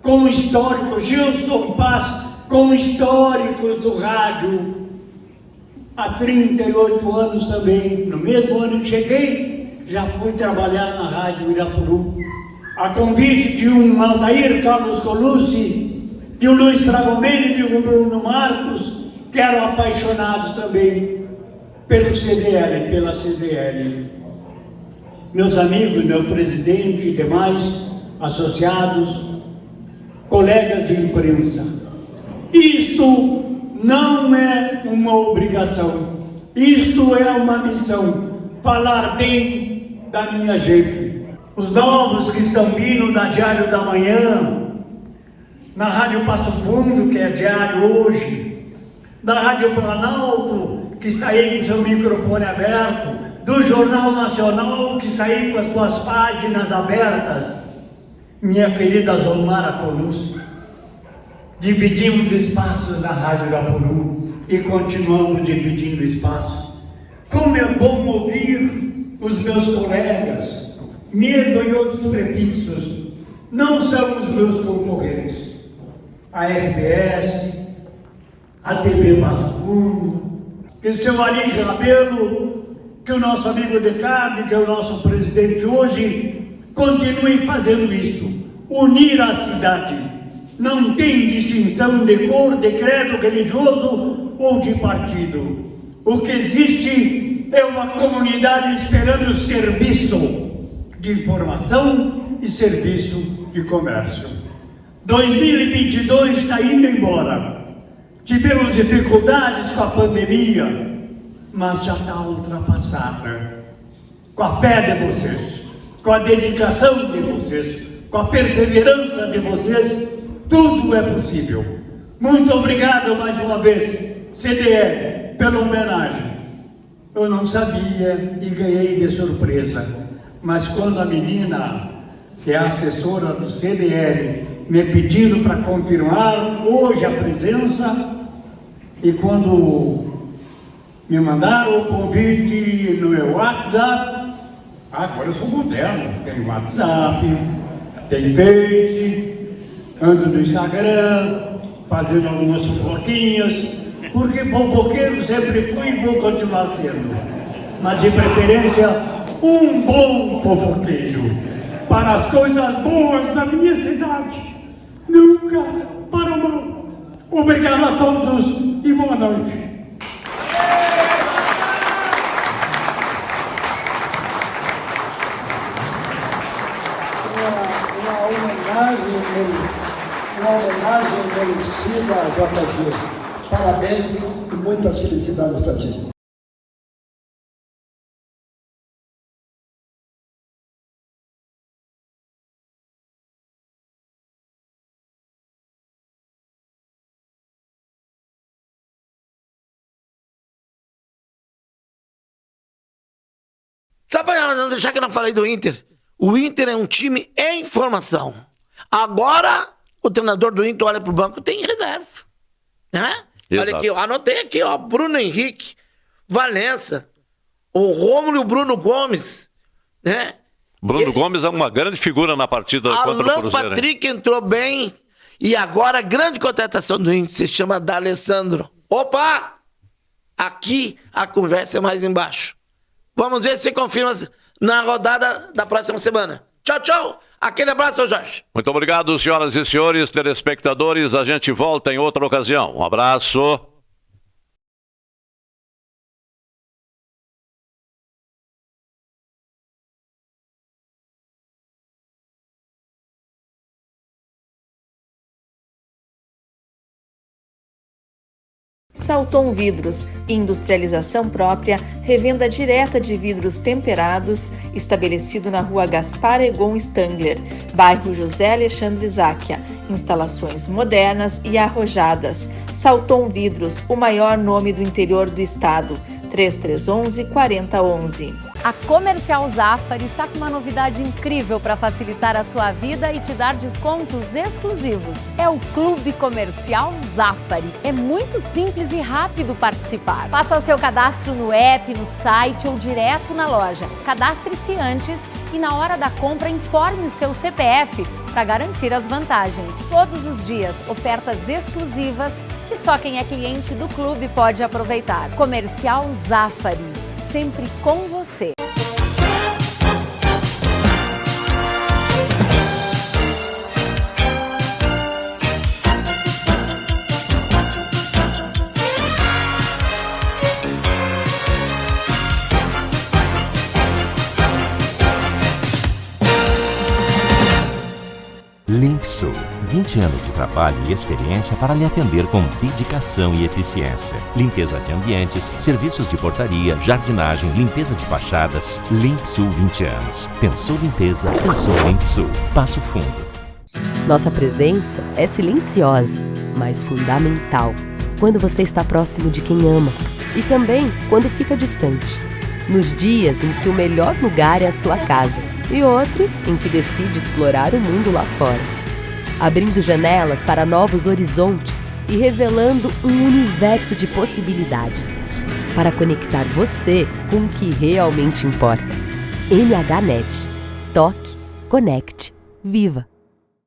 S10: com o histórico Gilson Paz, com históricos do rádio. Há 38 anos também, no mesmo ano que cheguei, já fui trabalhar na Rádio Irapuru. A convite de um Altair Carlos Colucci, de um Luiz Fragomeni, de um Bruno Marcos, que eram apaixonados também pelo CDL, pela CDL. Meus amigos, meu presidente e demais associados, colegas de imprensa, isto não é uma obrigação, isto é uma missão, falar bem da minha gente. Os novos que estão vindo na Diário da Manhã, na Rádio Passo Fundo, que é diário hoje, da Rádio Planalto, que está aí com seu microfone aberto, do Jornal Nacional, que está aí com as suas páginas abertas, minha querida Zolmara Colucci. Dividimos espaços na Rádio Irapuru e continuamos dividindo espaço. Como é bom ouvir os meus colegas, mesmo em outros prefixos, não são os meus concorrentes. A RBS, a TV Passo Fundo, que o seu Ari Rabelo, que o nosso amigo de carne, que é o nosso presidente hoje, continue fazendo isso, unir a cidade. Não tem distinção de cor, de credo religioso ou de partido. O que existe é uma comunidade esperando serviço de informação e serviço de comércio. 2022 está indo embora. Tivemos dificuldades com a pandemia, mas já está ultrapassada. Com a fé de vocês, com a dedicação de vocês, com a perseverança de vocês, tudo é possível. Muito obrigado mais uma vez, CDL, pela homenagem. eu não sabia e ganhei de surpresa. Mas quando a menina, que é a assessora do CDL, me pediram para confirmar hoje a presença, e quando me mandaram o convite no meu WhatsApp, agora eu sou moderno, tenho WhatsApp, tenho Face, ando no Instagram, fazendo algumas fofoquinhas, porque fofoqueiro sempre fui e vou continuar sendo, mas de preferência um bom fofoqueiro, para as coisas boas da minha cidade, nunca para o mal. Obrigado a todos e boa noite.
S11: Uma homenagem merecida a JG. Parabéns e muitas felicidades para ti.
S3: Só para não deixar que eu não falei do Inter. O Inter é um time em formação. Agora, o treinador do Inter olha pro banco, tem reserva. Né? Olha aqui, eu anotei aqui, ó, Bruno Henrique, Valença, o Rômulo e o Bruno Gomes, né?
S2: Bruno Gomes é uma grande figura na partida contra o Cruzeiro.
S3: Alan Patrick entrou bem, e agora a grande contratação do Inter se chama D'Alessandro. Opa! Aqui a conversa é mais embaixo. Vamos ver se confirma na rodada da próxima semana. Tchau, tchau. Aquele abraço, Jorge.
S2: Muito obrigado, senhoras e senhores, telespectadores. A gente volta em outra ocasião. Um abraço.
S5: Salton Vidros, industrialização própria, revenda direta de vidros temperados, estabelecido na Rua Gaspar Egon Stangler, bairro José Alexandre Záquia. Instalações modernas e arrojadas. Salton Vidros, o maior nome do interior do estado. 3311-4011.
S4: A Comercial Zafari está com uma novidade incrível para facilitar a sua vida e te dar descontos exclusivos. É o Clube Comercial Zafari. É muito simples e rápido participar. Faça o seu cadastro no app, no site ou direto na loja. Cadastre-se antes e na hora da compra informe o seu CPF para garantir as vantagens. Todos os dias, ofertas exclusivas que só quem é cliente do clube pode aproveitar. Comercial Zafari, sempre com você.
S7: Limpsul, 20 anos de trabalho e experiência para lhe atender com dedicação e eficiência. Limpeza de ambientes, serviços de portaria, jardinagem, limpeza de fachadas. Limpsul 20 anos. Pensou limpeza, pensou Limpsul. Passo Fundo.
S6: Nossa presença é silenciosa, mas fundamental. Quando você está próximo de quem ama e também quando fica distante. Nos dias em que o melhor lugar é a sua casa e outros em que decide explorar o mundo lá fora. Abrindo janelas para novos horizontes e revelando um universo de possibilidades para conectar você com o que realmente importa. NHNet. Toque, conecte, viva.